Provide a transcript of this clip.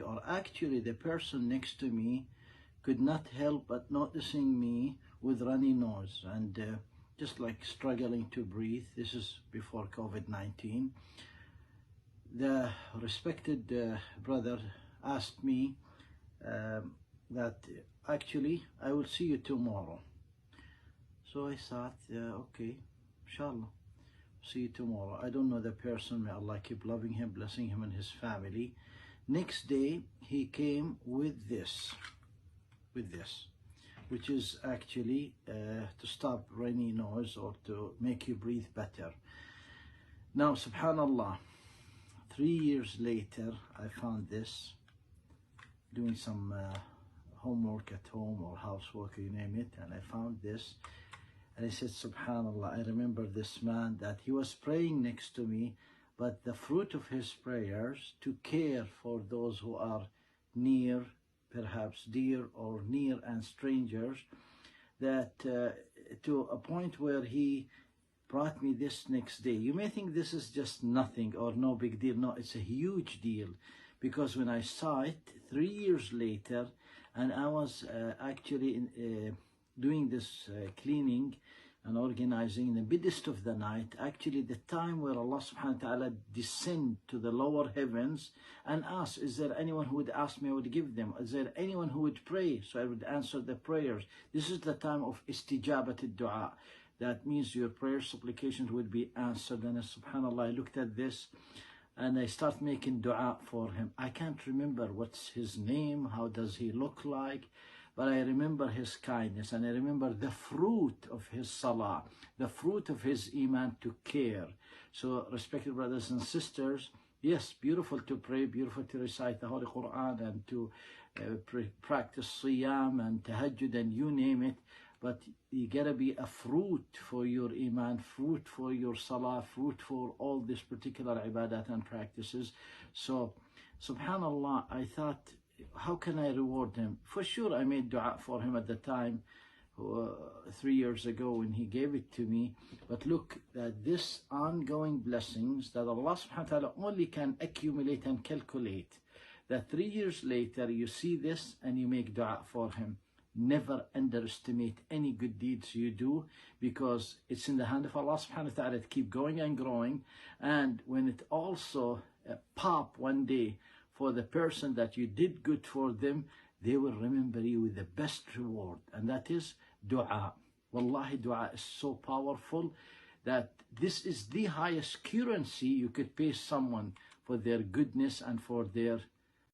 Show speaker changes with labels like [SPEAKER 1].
[SPEAKER 1] or actually the person next to me could not help but noticing me with runny nose and just like struggling to breathe. This is before COVID-19. The respected brother asked me that actually I will see you tomorrow. So I thought, okay, inshallah, see you tomorrow. I don't know the person, may Allah keep loving him, blessing him and his family. Next day he came with this, which is actually to stop runny nose or to make you breathe better. Now, subhanallah, 3 years later I found this, doing some homework at home or housework, you name it, and I found this. And I said, subhanallah, I remember this man that he was praying next to me, but the fruit of his prayers to care for those who are near, perhaps dear or near and strangers, that to a point where he brought me this next day. You may think this is just nothing or no big deal. No, it's a huge deal, because when I saw it 3 years later, and I was actually doing this cleaning and organizing in the midst of the night, actually the time where Allah subhanahu wa ta'ala descend to the lower heavens and ask, is there anyone who would ask me, I would give them. Is there anyone who would pray? So I would answer the prayers. This is the time of istijabat al-du'a. That means your prayer supplications would be answered. And subhanallah, I looked at this and I start making dua for him. I can't remember what's his name, how does he look like, but I remember his kindness, and I remember the fruit of his salah, the fruit of his iman to care. So, respected brothers and sisters, yes, beautiful to pray, beautiful to recite the Holy Quran and to practice siyam and tahajjud and you name it, but you gotta be a fruit for your iman, fruit for your salah, fruit for all these particular ibadat and practices. So, subhanallah, I thought, how can I reward him? For sure, I made dua for him at the time, 3 years ago when he gave it to me. But look at this ongoing blessings that Allah subhanahu wa ta'ala only can accumulate and calculate. That 3 years later, you see this and you make dua for him. Never underestimate any good deeds you do, because it's in the hand of Allah subhanahu wa ta'ala to keep going and growing. And when it also pop one day for the person that you did good for them, they will remember you with the best reward, and that is dua. Wallahi, dua is so powerful that this is the highest currency you could pay someone for their goodness and for their